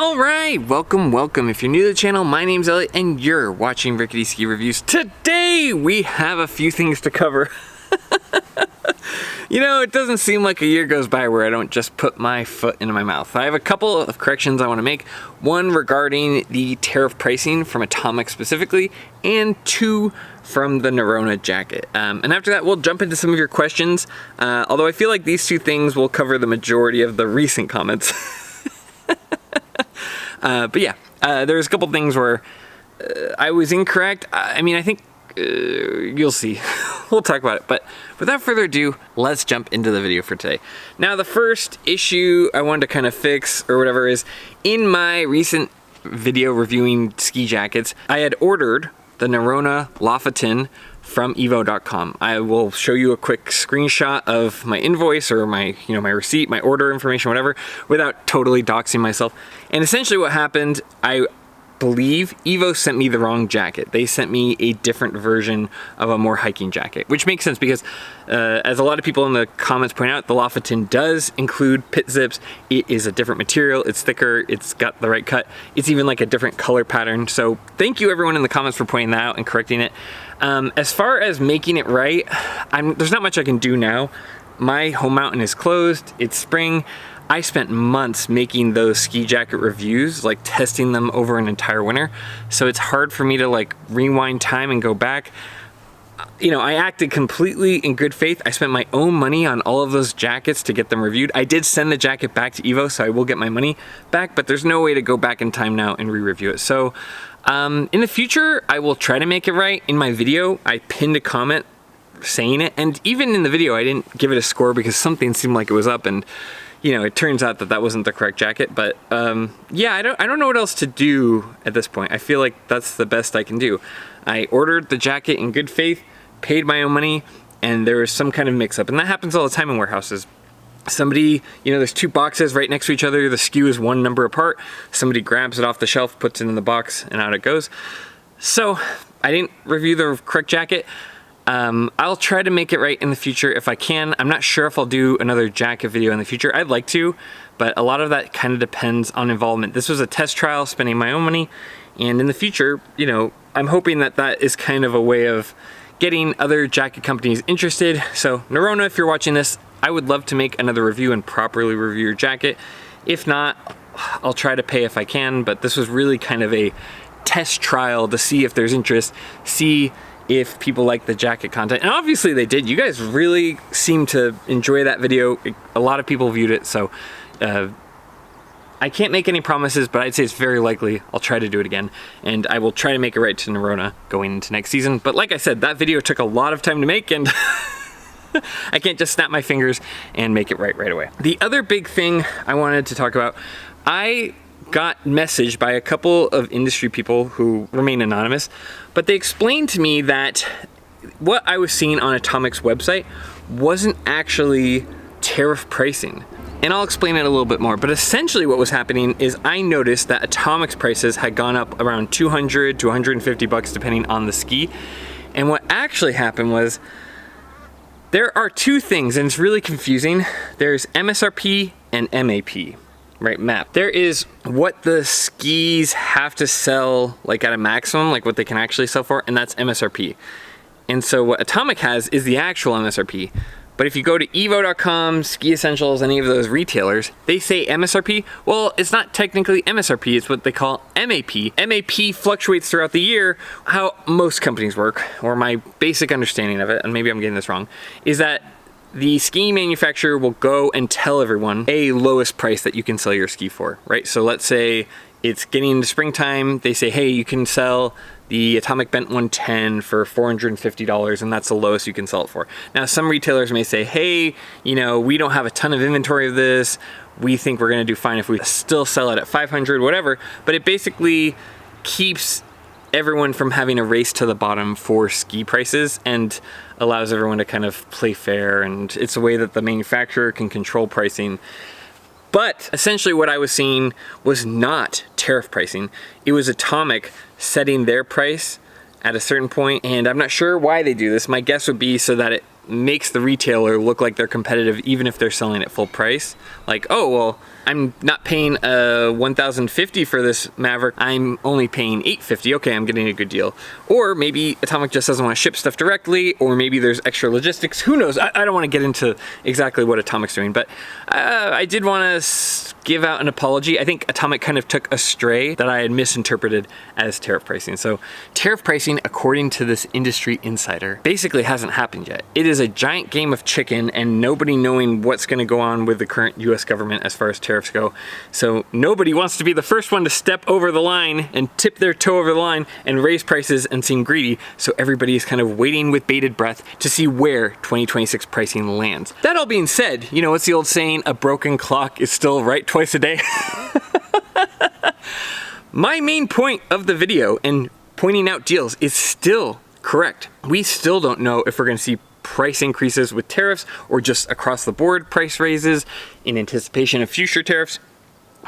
Alright, welcome. If you're new to the channel, my name's Elliott and you're watching Rickety Ski Reviews. Today we have a few things to cover. You know, it doesn't seem like a year goes by where I don't just put my foot into my mouth. I have a couple of corrections I want to make. One regarding the tariff pricing from Atomic specifically, and two from the Norrona jacket. And after that, we'll jump into some of your questions. Although I feel like these two things will cover the majority of the recent comments. But yeah, there's a couple things where I was incorrect. I mean, I think you'll see. We'll talk about it. But without further ado, let's jump into the video for today. Now, the first issue I wanted to kind of fix or whatever is, in my recent video reviewing ski jackets, I had ordered the Norrona Lofoten from evo.com. I will show you a quick screenshot of my invoice or my, my receipt, my order information, whatever, without totally doxing myself. And essentially what happened, I believe Evo sent me the wrong jacket. They sent me a different version of a more hiking jacket, which makes sense because as a lot of people in the comments point out, the Lofoten does include pit zips. It is a different material, it's thicker, it's got the right cut, it's even like a different color pattern. So thank you everyone in the comments for pointing that out and correcting it. As far as making it right, there's not much I can do now. My home mountain is closed, it's spring. I spent months making those ski jacket reviews, like testing them over an entire winter. So it's hard for me to like rewind time and go back. I acted completely in good faith. I spent my own money on all of those jackets to get them reviewed. I did send the jacket back to Evo, so I will get my money back, but there's no way to go back in time now and re-review it. So in the future, I will try to make it right. In my video, I pinned a comment saying it, and even in the video, I didn't give it a score because something seemed like it was up, and it turns out that that wasn't the correct jacket. But yeah, I don't know what else to do at this point. I feel like that's the best I can do. I ordered the jacket in good faith, paid my own money, and there was some kind of mix-up. And that happens all the time in warehouses. Somebody, there's two boxes right next to each other. The SKU is one number apart. Somebody grabs it off the shelf, puts it in the box, and out it goes. So I didn't review the correct jacket. I'll try to make it right in the future if I can. I'm not sure if I'll do another jacket video in the future. I'd like to, but a lot of that kind of depends on involvement. This was a test trial, spending my own money, and in the future, I'm hoping that that is kind of a way of getting other jacket companies interested. So Norrona, if you're watching this, I would love to make another review and properly review your jacket. If not, I'll try to pay if I can, but this was really kind of a test trial to see if there's interest, see if people like the jacket content, and obviously they did. You guys really seem to enjoy that video. A lot of people viewed it, so I can't make any promises, but I'd say it's very likely I'll try to do it again, and I will try to make it right to Norrona going into next season. But like I said, that video took a lot of time to make, and I can't just snap my fingers and make it right away. The other big thing I wanted to talk about, I got messaged by a couple of industry people who remain anonymous, but they explained to me that what I was seeing on Atomic's website wasn't actually tariff pricing. And I'll explain it a little bit more, but essentially what was happening is I noticed that Atomic's prices had gone up around 200 to 150 bucks depending on the ski. And what actually happened was there are two things, and it's really confusing. There's MSRP and MAP. Right, MAP. There is what the skis have to sell like at a maximum, like what they can actually sell for, and that's MSRP. And so what Atomic has is the actual MSRP. But if you go to evo.com, Ski Essentials, any of those retailers, they say MSRP. Well, it's not technically MSRP, it's what they call MAP. MAP fluctuates throughout the year. How most companies work, or my basic understanding of it, and maybe I'm getting this wrong, is that the ski manufacturer will go and tell everyone a lowest price that you can sell your ski for, right? So let's say it's getting into springtime, they say, hey, you can sell the Atomic Bent 110 for $450, and that's the lowest you can sell it for. Now, some retailers may say, hey, we don't have a ton of inventory of this. We think we're gonna do fine if we still sell it at 500, whatever. But it basically keeps everyone from having a race to the bottom for ski prices and allows everyone to kind of play fair, and it's a way that the manufacturer can control pricing. But essentially what I was seeing was not tariff pricing. It was Atomic setting their price at a certain point, and I'm not sure why they do this. My guess would be so that it makes the retailer look like they're competitive even if they're selling at full price. Like, oh, well, I'm not paying $1,050 for this Maverick, I'm only paying $850. Okay, I'm getting a good deal. Or maybe Atomic just doesn't want to ship stuff directly, or maybe there's extra logistics. Who knows? I don't want to get into exactly what Atomic's doing, but I did want to give out an apology. I think Atomic kind of took a stray that I had misinterpreted as tariff pricing. So tariff pricing, according to this industry insider, basically hasn't happened yet. It is a giant game of chicken and nobody knowing what's going to go on with the current US government as far as tariffs go. So nobody wants to be the first one to step over the line and tip their toe over the line and raise prices and seem greedy. So everybody is kind of waiting with bated breath to see where 2026 pricing lands. That all being said, you know, what's the old saying? A broken clock is still right twice a day. My main point of the video and pointing out deals is still correct. We still don't know if we're going to see price increases with tariffs or just across the board price raises in anticipation of future tariffs.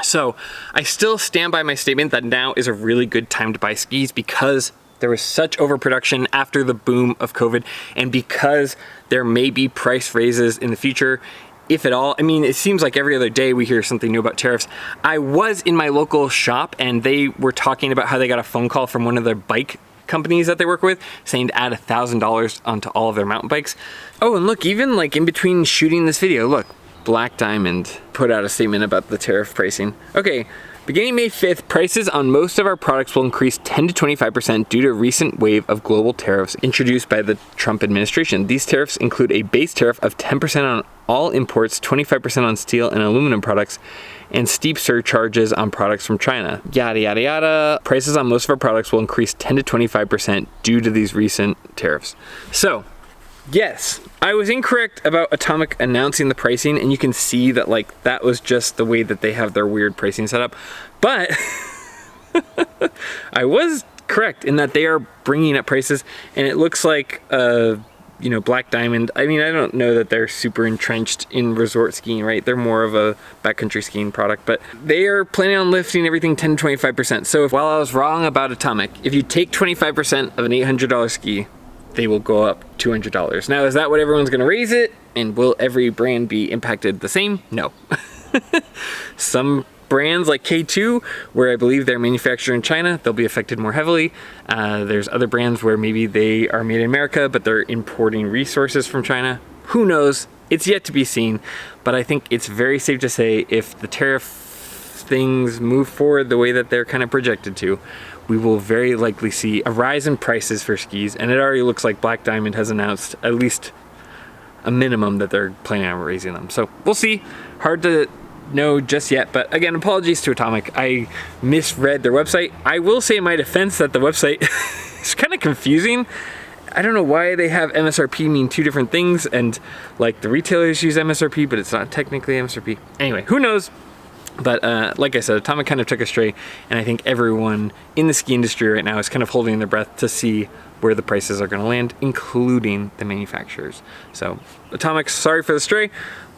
So I still stand by my statement that now is a really good time to buy skis because there was such overproduction after the boom of COVID, and because there may be price raises in the future, if at all. I mean, it seems like every other day we hear something new about tariffs. I was in my local shop and they were talking about how they got a phone call from one of their bike companies that they work with saying to add $1,000 onto all of their mountain bikes. Oh, and look, even like in between shooting this video, look, Black Diamond put out a statement about the tariff pricing. Okay, beginning May 5th, prices on most of our products will increase 10 to 25% due to a recent wave of global tariffs introduced by the Trump administration. These tariffs include a base tariff of 10% on all imports, 25% on steel and aluminum products, and steep surcharges on products from China. Yada, yada, yada. Prices on most of our products will increase 10 to 25% due to these recent tariffs. So, yes, I was incorrect about Atomic announcing the pricing, and you can see that like that was just the way that they have their weird pricing set up. But I was correct in that they are bringing up prices, and it looks like you know, Black Diamond, I mean, I don't know that they're super entrenched in resort skiing, right? They're more of a backcountry skiing product, but they are planning on lifting everything 10 to 25%. So while I was wrong about Atomic, if you take 25% of an $800 ski, they will go up $200. Now, is that what everyone's gonna raise it? And will every brand be impacted the same? No. Some brands like K2, where I believe they're manufactured in China, they'll be affected more heavily. There's other brands where maybe they are made in America, but they're importing resources from China. Who knows? It's yet to be seen, but I think it's very safe to say if the tariff things move forward the way that they're kind of projected to, we will very likely see a rise in prices for skis, and it already looks like Black Diamond has announced at least a minimum that they're planning on raising them. So we'll see. Hard to know just yet, but again, apologies to Atomic. I misread their website. I will say in my defense that the website is kind of confusing. I don't know why they have MSRP mean two different things, and like the retailers use MSRP, but it's not technically MSRP. Anyway, who knows? But like I said, Atomic kind of took a stray, and I think everyone in the ski industry right now is kind of holding their breath to see where the prices are going to land, including the manufacturers. So Atomic, sorry for the stray,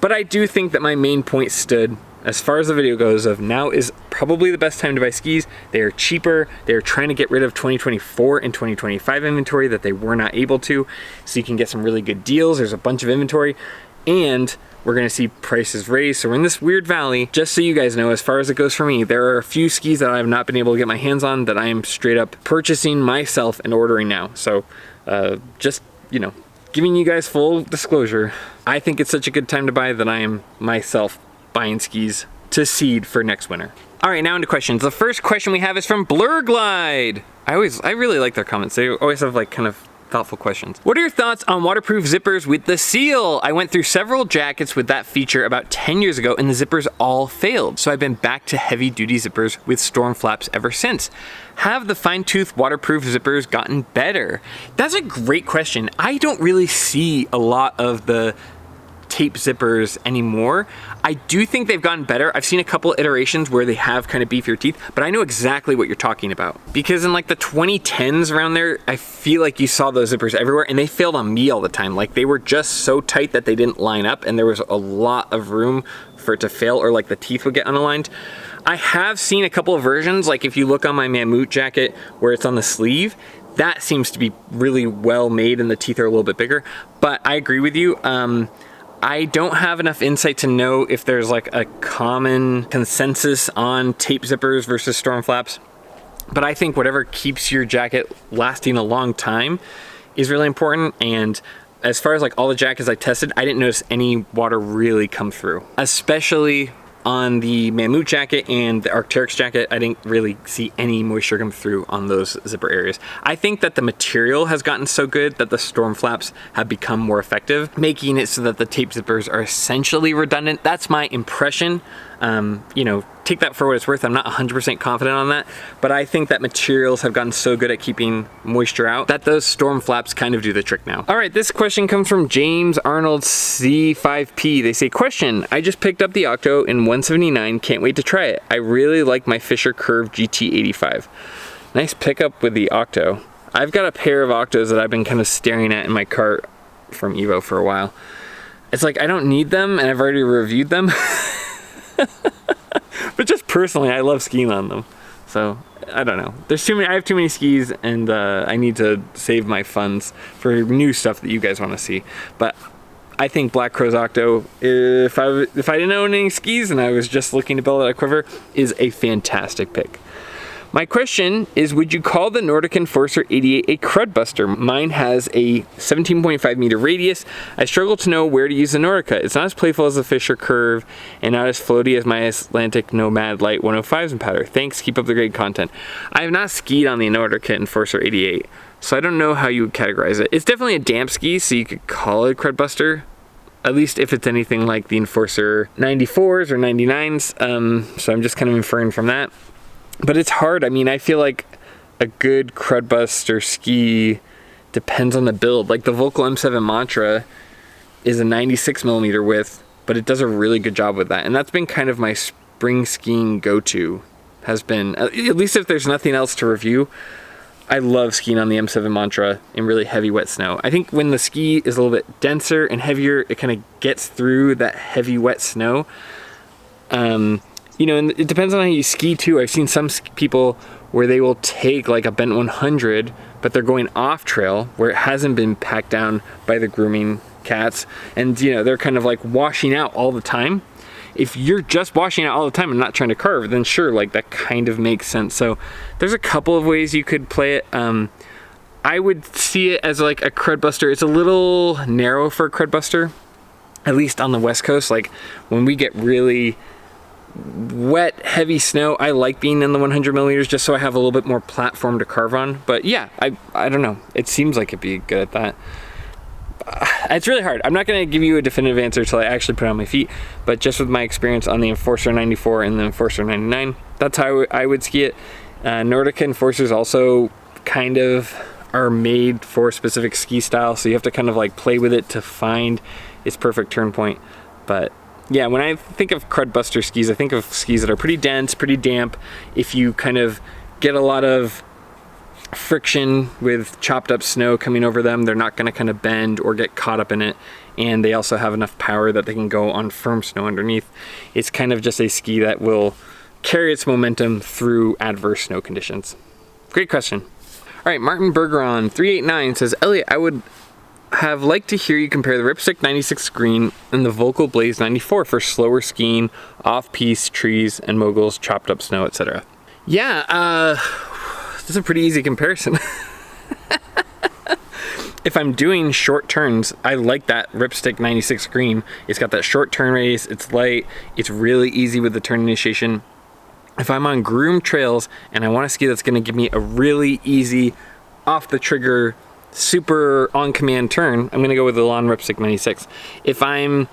but I do think that my main point stood as far as the video goes of now is probably the best time to buy skis. They are cheaper. They're trying to get rid of 2024 and 2025 inventory that they were not able to, so you can get some really good deals. There's a bunch of inventory, and we're gonna see prices raised. So we're in this weird valley. Just so you guys know, as far as it goes for me, there are a few skis that I have not been able to get my hands on that I am straight up purchasing myself and ordering now. So just, you know, giving you guys full disclosure, I think it's such a good time to buy that I am myself buying skis to seed for next winter. All right, now into questions. The first question we have is from Blur Glide. I really like their comments. They always have like kind of thoughtful questions. What are your thoughts on waterproof zippers with the seal? I went through several jackets with that feature about 10 years ago and the zippers all failed. So I've been back to heavy duty zippers with storm flaps ever since. Have the fine tooth waterproof zippers gotten better? That's a great question. I don't really see a lot of the tape zippers anymore. I do think they've gotten better. I've seen a couple iterations where they have kind of beefier teeth, but I know exactly what you're talking about. Because in like the 2010s around there, I feel like you saw those zippers everywhere and they failed on me all the time. Like they were just so tight that they didn't line up and there was a lot of room for it to fail, or like the teeth would get unaligned. I have seen a couple of versions, like if you look on my Mammut jacket where it's on the sleeve, that seems to be really well made and the teeth are a little bit bigger. But I agree with you. I don't have enough insight to know if there's like a common consensus on tape zippers versus storm flaps, but I think whatever keeps your jacket lasting a long time is really important. And as far as like all the jackets I tested, I didn't notice any water really come through, especially on the Mammut jacket and the Arc'teryx jacket. I didn't really see any moisture come through on those zipper areas. I think that the material has gotten so good that the storm flaps have become more effective, making it so that the tape zippers are essentially redundant. That's my impression. You know, take that for what it's worth. I'm not 100% confident on that, but I think that materials have gotten so good at keeping moisture out that those storm flaps kind of do the trick now. All right, this question comes from James Arnold C5P. They say, question, I just picked up the OCTO in 179. Can't wait to try it. I really like my Fisher Curve GT85. Nice pickup with the OCTO. I've got a pair of OCTOs that I've been kind of staring at in my cart from Evo for a while. It's like, I don't need them and I've already reviewed them. But just personally, I love skiing on them. So I don't know. There's too many. I have too many skis, and I need to save my funds for new stuff that you guys want to see. But I think Blackcrows OCTO, if I didn't own any skis and I was just looking to build out a quiver, is a fantastic pick. My question is, would you call the Nordica Enforcer 88 a crud buster? Mine has a 17.5 meter radius. I struggle to know where to use the Nordica. It's not as playful as the Fisher Curve and not as floaty as my Atlantic Nomad Light 105s in powder. Thanks, keep up the great content. I have not skied on the Nordica Enforcer 88, so I don't know how you would categorize it. It's definitely a damp ski, so you could call it a crud buster, at least if it's anything like the Enforcer 94s or 99s, so I'm just kind of inferring from that. But it's hard. I mean, I feel like a good crud buster ski depends on the build. Like the Volkl M7 Mantra is a 96 millimeter width, but it does a really good job with that. And that's been kind of my spring skiing go-to, has been, at least if there's nothing else to review, I love skiing on the M7 Mantra in really heavy wet snow. I think when the ski is a little bit denser and heavier, it kind of gets through that heavy wet snow. You know, and it depends on how you ski too. I've seen some people where they will take like a bent 100, but they're going off trail where it hasn't been packed down by the grooming cats. And, you know, they're kind of like washing out all the time. If you're just washing out all the time and not trying to carve, then sure, like that kind of makes sense. So there's a couple of ways you could play it. I would see it as like a crud buster. It's a little narrow for a crud buster, at least on the West Coast. Like when we get really wet, heavy snow, I like being in the 100 millimeters just so I have a little bit more platform to carve on. But yeah, I don't know. It seems like it'd be good at that. It's really hard. I'm not going to give you a definitive answer until I actually put it on my feet, but just with my experience on the Enforcer 94 and the Enforcer 99, that's how I would ski it. Nordica Enforcers also kind of are made for a specific ski style, so you have to kind of like play with it to find its perfect turn point. But yeah, when I think of crud buster skis, I think of skis that are pretty dense, pretty damp. If you kind of get a lot of friction with chopped up snow coming over them, they're not going to kind of bend or get caught up in it. And they also have enough power that they can go on firm snow underneath. It's kind of just a ski that will carry its momentum through adverse snow conditions. Great question. All right, Martin Bergeron 389 says, Elliott, I would have liked to hear you compare the Ripstick 96 green and the Volkl Blaze 94 for slower skiing, off-piste, trees, and moguls, chopped up snow, etc. Yeah, that's a pretty easy comparison. If I'm doing short turns, I like that Ripstick 96 green. It's got that short turn radius, it's light, it's really easy with the turn initiation. If I'm on groomed trails and I want a ski that's going to give me a really easy, off the trigger, super on command turn, I'm going to go with the Elan Ripstick 96. If I'm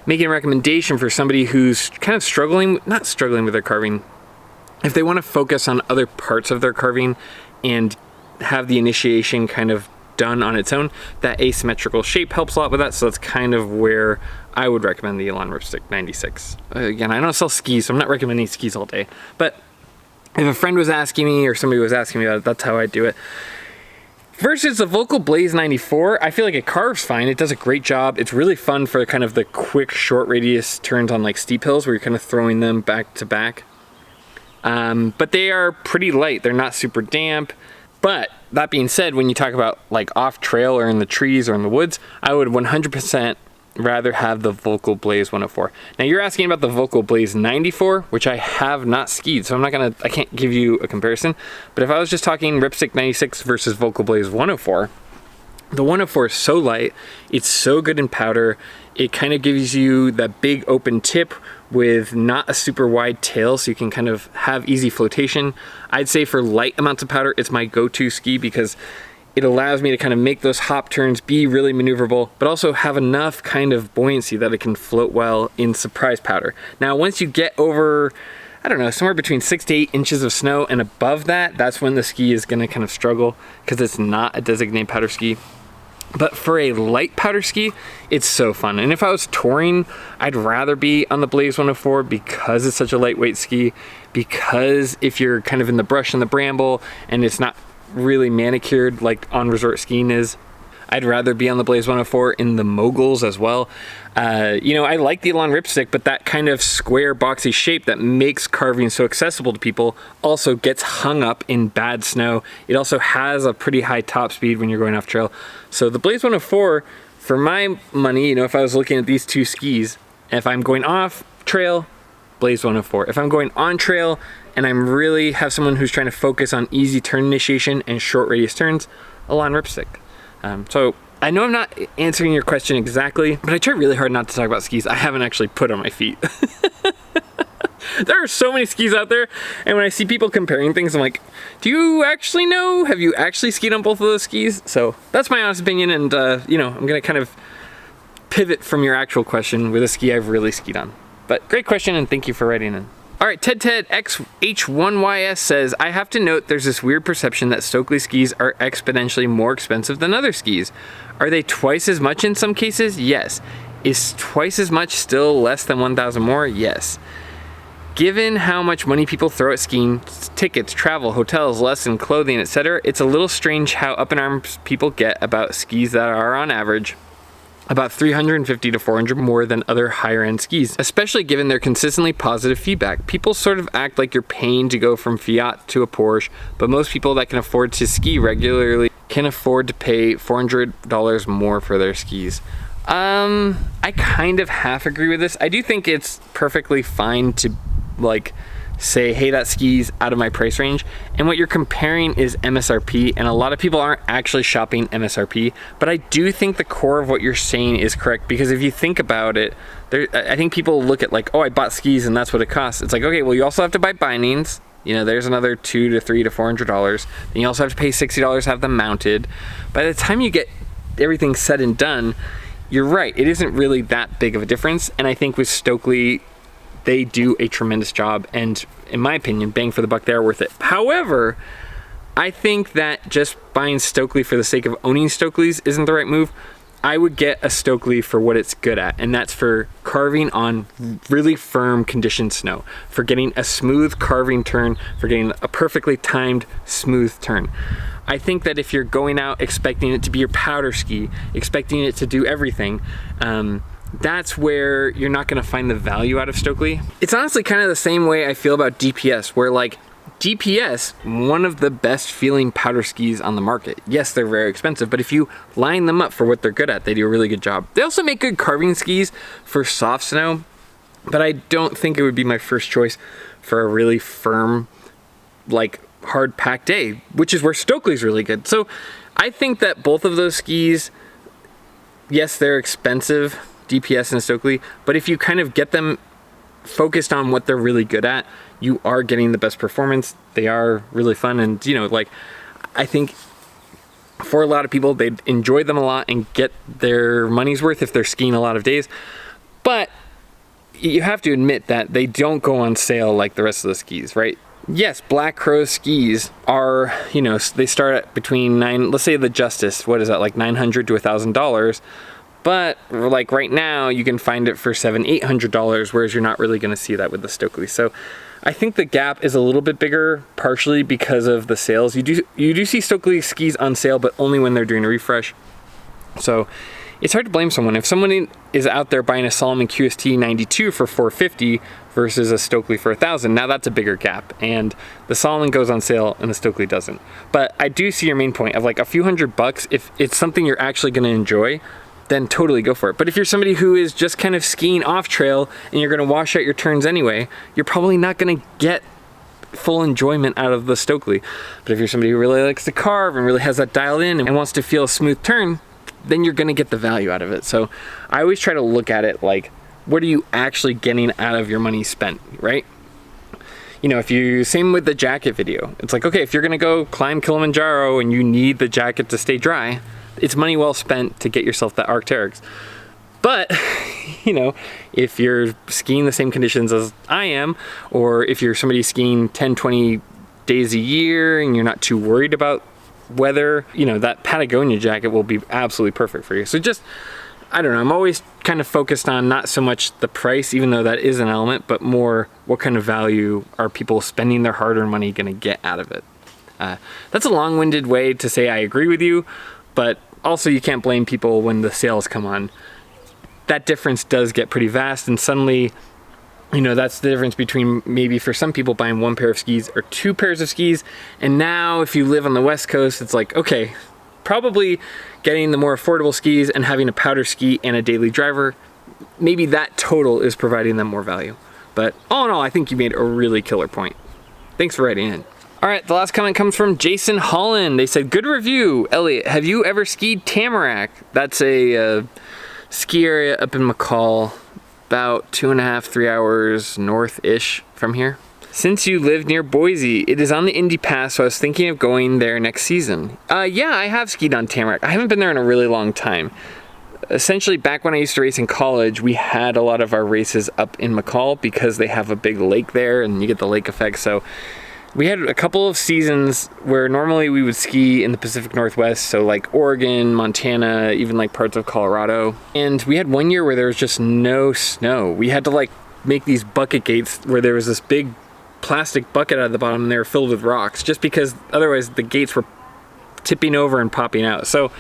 making a recommendation for somebody who's kind of not struggling with their carving, if they want to focus on other parts of their carving and have the initiation kind of done on its own, that asymmetrical shape helps a lot with that. So that's kind of where I would recommend the Elan Ripstick 96. Again, I don't sell skis, so I'm not recommending skis all day, but if a friend was asking me or somebody was asking me about it, that's how I do it. Versus the Volkl Blaze 94, I feel like it carves fine. It does a great job. It's really fun for kind of the quick short radius turns on like steep hills where you're kind of throwing them back to back. But they are pretty light. They're not super damp. But that being said, when you talk about like off trail or in the trees or in the woods, I would 100% rather have the Volkl Blaze 104. Now you're asking about the Volkl Blaze 94, which I have not skied, so I can't give you a comparison. But if I was just talking Ripstick 96 versus Volkl Blaze 104, the 104 is so light, it's so good in powder, it kind of gives you that big open tip with not a super wide tail, so you can kind of have easy flotation. I'd say for light amounts of powder, it's my go-to ski because it allows me to kind of make those hop turns, be really maneuverable, but also have enough kind of buoyancy that it can float well in surprise powder. Now, once you get over, I don't know, somewhere between 6 to 8 inches of snow and above that, that's when the ski is gonna kind of struggle because it's not a designated powder ski. But for a light powder ski, it's so fun. And if I was touring, I'd rather be on the Blaze 104 because it's such a lightweight ski, because if you're kind of in the brush and the bramble and it's not really manicured like on resort skiing is, I'd rather be on the Blaze 104 in the moguls as well. You know, I like the Elan Ripstick, but that kind of square boxy shape that makes carving so accessible to people also gets hung up in bad snow. It also has a pretty high top speed when you're going off trail. So the Blaze 104, for my money, you know, if I was looking at these two skis, if I'm going off trail, Blaze 104. If I'm going on trail and I'm really have someone who's trying to focus on easy turn initiation and short radius turns, Elan Ripstick. So I know I'm not answering your question exactly, but I try really hard not to talk about skis I haven't actually put on my feet. There are so many skis out there, and when I see people comparing things, I'm like, do you actually know? Have you actually skied on both of those skis? So that's my honest opinion, and you know, I'm gonna kind of pivot from your actual question with a ski I've really skied on. But great question, and thank you for writing in. All right, Ted XH1YS says, I have to note there's this weird perception that Stockli skis are exponentially more expensive than other skis. Are they twice as much in some cases? Yes. Is twice as much still less than 1,000 more? Yes. Given how much money people throw at skiing, tickets, travel, hotels, lesson, clothing, etc., it's a little strange how up in arms people get about skis that are on average about 350 to 400 more than other higher end skis, especially given their consistently positive feedback. People sort of act like you're paying to go from Fiat to a Porsche, but most people that can afford to ski regularly can afford to pay $400 more for their skis. I kind of half agree with this. I do think it's perfectly fine to like say, hey, that ski's out of my price range, and what you're comparing is MSRP, and a lot of people aren't actually shopping MSRP, but I do think the core of what you're saying is correct, because if you think about it, I think people look at like, oh, I bought skis and that's what it costs. It's like, okay, well, you also have to buy bindings, you know, there's another $200 to $300 to $400, then you also have to pay $60 to have them mounted. By the time you get everything said and done, you're right, it isn't really that big of a difference, and I think with Stockli, they do a tremendous job, and in my opinion, bang for the buck, they're worth it. However, I think that just buying Stockli for the sake of owning Stocklis isn't the right move. I would get a Stockli for what it's good at, and that's for carving on really firm conditioned snow, for getting a smooth carving turn, for getting a perfectly timed smooth turn. I think that if you're going out expecting it to be your powder ski, expecting it to do everything, that's where you're not going to find the value out of Stockli. It's honestly kind of the same way I feel about DPS, where like DPS, one of the best feeling powder skis on the market. Yes, they're very expensive, but if you line them up for what they're good at, they do a really good job. They also make good carving skis for soft snow, but I don't think it would be my first choice for a really firm, like hard packed day, which is where Stockli's really good. So I think that both of those skis, yes, they're expensive, DPS and Stockli, but if you kind of get them focused on what they're really good at, you are getting the best performance. They are really fun, and you know, like, I think for a lot of people, they'd enjoy them a lot and get their money's worth if they're skiing a lot of days. But you have to admit that they don't go on sale like the rest of the skis, right? Yes, Blackcrows skis are, you know, they start at between let's say the Justis, what is that, like $900 to $1,000. But like right now, you can find it for $700-800, whereas you're not really going to see that with the Stockli. So I think the gap is a little bit bigger, partially because of the sales. You do see Stockli skis on sale, but only when they're doing a refresh. So it's hard to blame someone. If someone is out there buying a Salomon QST 92 for $450 versus a Stockli for $1,000, now that's a bigger gap. And the Salomon goes on sale and the Stockli doesn't. But I do see your main point of like a few $100. If it's something you're actually going to enjoy, then totally go for it. But if you're somebody who is just kind of skiing off trail and you're gonna wash out your turns anyway, you're probably not gonna get full enjoyment out of the Stockli. But if you're somebody who really likes to carve and really has that dialed in and wants to feel a smooth turn, then you're gonna get the value out of it. So I always try to look at it like, what are you actually getting out of your money spent, right? You know, same with the jacket video. It's like, okay, if you're gonna go climb Kilimanjaro and you need the jacket to stay dry, it's money well spent to get yourself that Arc'teryx. But, you know, if you're skiing the same conditions as I am, or if you're somebody skiing 10, 20 days a year and you're not too worried about weather, you know, that Patagonia jacket will be absolutely perfect for you. So just, I don't know, I'm always kind of focused on not so much the price, even though that is an element, but more what kind of value are people spending their hard-earned money gonna get out of it. That's a long-winded way to say I agree with you, but also you can't blame people when the sales come on. That difference does get pretty vast, and suddenly, you know, that's the difference between maybe for some people buying one pair of skis or two pairs of skis. And now if you live on the West Coast, it's like, okay, probably getting the more affordable skis and having a powder ski and a daily driver, maybe that total is providing them more value. But all in all, I think you made a really killer point. Thanks for writing in. All right, the last comment comes from Jason Holland. They said, good review. Elliott, have you ever skied Tamarack? That's a ski area up in McCall, about 2.5, 3 hours north-ish from here. Since you live near Boise, it is on the Indy Pass, so I was thinking of going there next season. Yeah, I have skied on Tamarack. I haven't been there in a really long time. Essentially, back when I used to race in college, we had a lot of our races up in McCall because they have a big lake there and you get the lake effect. So we had a couple of seasons where normally we would ski in the Pacific Northwest, so like Oregon, Montana, even like parts of Colorado. And we had one year where there was just no snow. We had to like make these bucket gates where there was this big plastic bucket at the bottom and they were filled with rocks, just because otherwise the gates were tipping over and popping out. So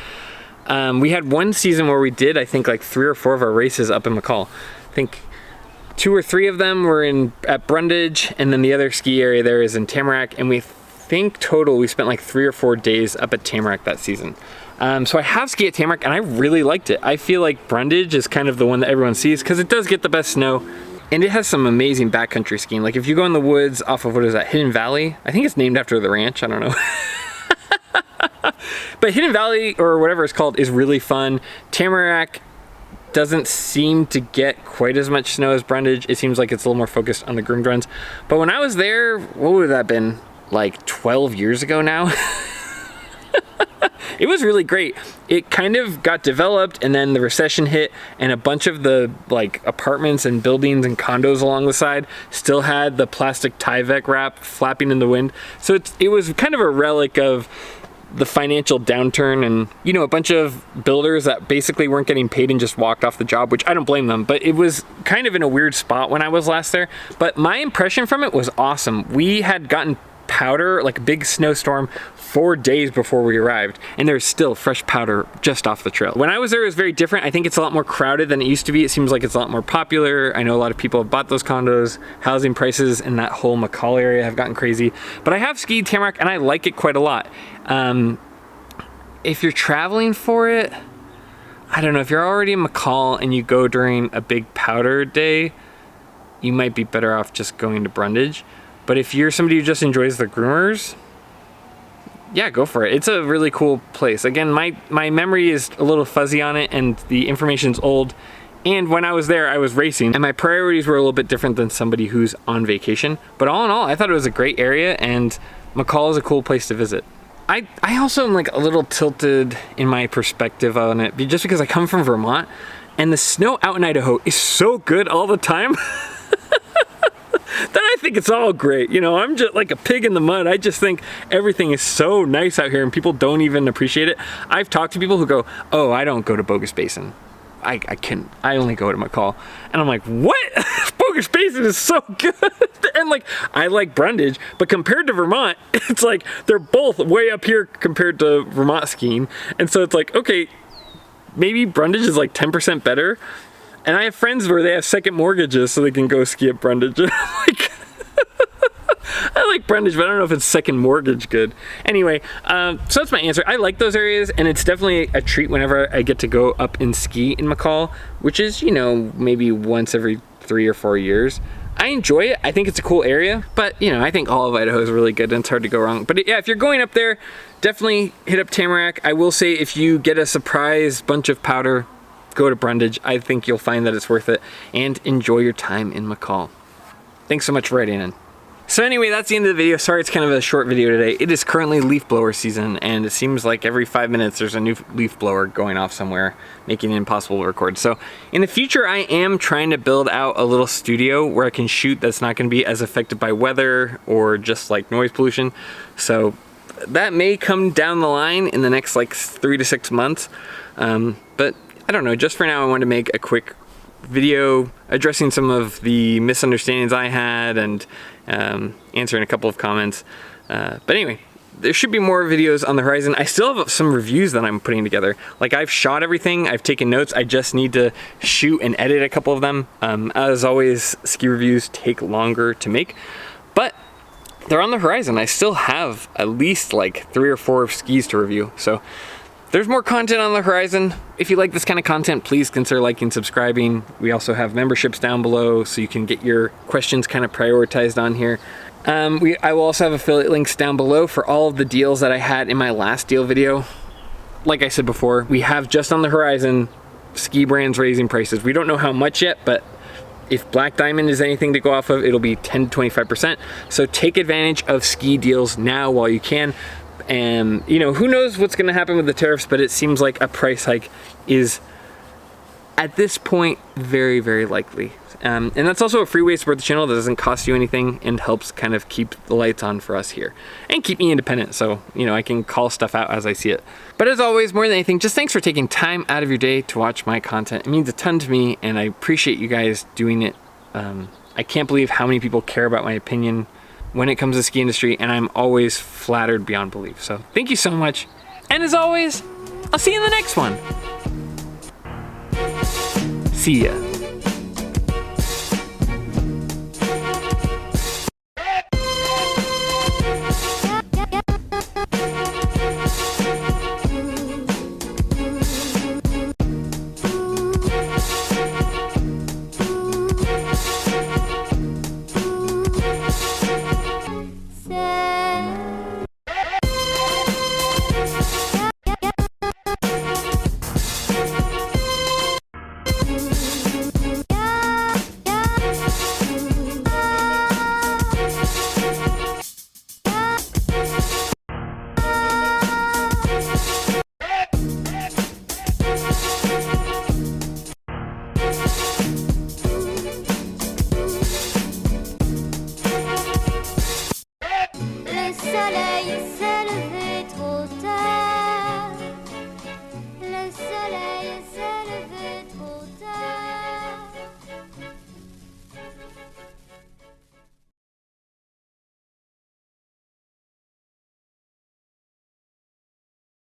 we had one season where we did, I think, like 3 or 4 of our races up in McCall. I think 2 or 3 of them were at Brundage, and then the other ski area there is in Tamarack, and we think total we spent like 3 or 4 days up at Tamarack that season. So I have skied at Tamarack and I really liked it. I feel like Brundage is kind of the one that everyone sees because it does get the best snow, and it has some amazing backcountry skiing. Like if you go in the woods off of, what is that, Hidden Valley? I think it's named after the ranch, I don't know. But Hidden Valley, or whatever it's called, is really fun. Tamarack doesn't seem to get quite as much snow as Brundage. It seems like it's a little more focused on the groomed runs. But when I was there, what would that have been? Like 12 years ago now? It was really great. It kind of got developed and then the recession hit and a bunch of the like apartments and buildings and condos along the side still had the plastic Tyvek wrap flapping in the wind. So it was kind of a relic of the financial downturn, and you know, a bunch of builders that basically weren't getting paid and just walked off the job, which I don't blame them, but it was kind of in a weird spot when I was last there. But my impression from it was awesome. We had gotten powder, like a big snowstorm, 4 days before we arrived, and there's still fresh powder just off the trail. When I was there, it was very different. I think it's a lot more crowded than it used to be. It seems like it's a lot more popular. I know a lot of people have bought those condos. Housing prices in that whole McCall area have gotten crazy, but I have skied Tamarack and I like it quite a lot. If you're traveling for it, I don't know, if you're already in McCall and you go during a big powder day, you might be better off just going to Brundage. But if you're somebody who just enjoys the groomers, yeah, go for it. It's a really cool place. Again, my memory is a little fuzzy on it and the information's old. And when I was there, I was racing and my priorities were a little bit different than somebody who's on vacation. But all in all, I thought it was a great area and McCall is a cool place to visit. I also am like a little tilted in my perspective on it just because I come from Vermont and the snow out in Idaho is so good all the time. Then I think it's all great. You know, I'm just like a pig in the mud. I just think everything is so nice out here and people don't even appreciate it. I've talked to people who go, oh, I don't go to Bogus Basin. I only go to McCall. And I'm like, what? Bogus Basin is so good. And like, I like Brundage, but compared to Vermont, it's like, they're both way up here compared to Vermont skiing. And so it's like, okay, maybe Brundage is like 10% better. And I have friends where they have second mortgages so they can go ski at Brundage. And I'm like, I like Brundage, but I don't know if it's second mortgage good. Anyway, so that's my answer. I like those areas, and it's definitely a treat whenever I get to go up and ski in McCall, which is, you know, maybe once every 3 or 4 years. I enjoy it. I think it's a cool area, but you know, I think all of Idaho is really good and it's hard to go wrong. But yeah, if you're going up there, definitely hit up Tamarack. I will say if you get a surprise bunch of powder, go to Brundage. I think you'll find that it's worth it, and enjoy your time in McCall. Thanks so much for writing in. So anyway, that's the end of the video. Sorry it's kind of a short video today. It is currently leaf blower season, and it seems like every 5 minutes there's a new leaf blower going off somewhere, making it impossible to record. So in the future, I am trying to build out a little studio where I can shoot that's not going to be as affected by weather or just like noise pollution. So that may come down the line in the next like 3 to 6 months. But I don't know, just for now I wanted to make a quick video addressing some of the misunderstandings I had and answering a couple of comments. But anyway, there should be more videos on the horizon. I still have some reviews that I'm putting together. Like, I've shot everything, I've taken notes, I just need to shoot and edit a couple of them. As always, ski reviews take longer to make, but they're on the horizon. I still have at least like 3 or 4 skis to review. So there's more content on the horizon. If you like this kind of content, please consider liking, subscribing. We also have memberships down below, so you can get your questions kind of prioritized on here. I will also have affiliate links down below for all of the deals that I had in my last deal video. Like I said before, we have just on the horizon ski brands raising prices. We don't know how much yet, but if Black Diamond is anything to go off of, it'll be 10 to 25%. So take advantage of ski deals now while you can. And you know, who knows what's going to happen with the tariffs, but it seems like a price hike is at this point very, very likely. And that's also a free way to support the channel that doesn't cost you anything and helps kind of keep the lights on for us here and keep me independent, so you know, I can call stuff out as I see it. But as always, more than anything, just thanks for taking time out of your day to watch my content. It means a ton to me, and I appreciate you guys doing it. I can't believe how many people care about my opinion when it comes to the ski industry, and I'm always flattered beyond belief. So thank you so much. And as always, I'll see you in the next one. See ya. Le soleil se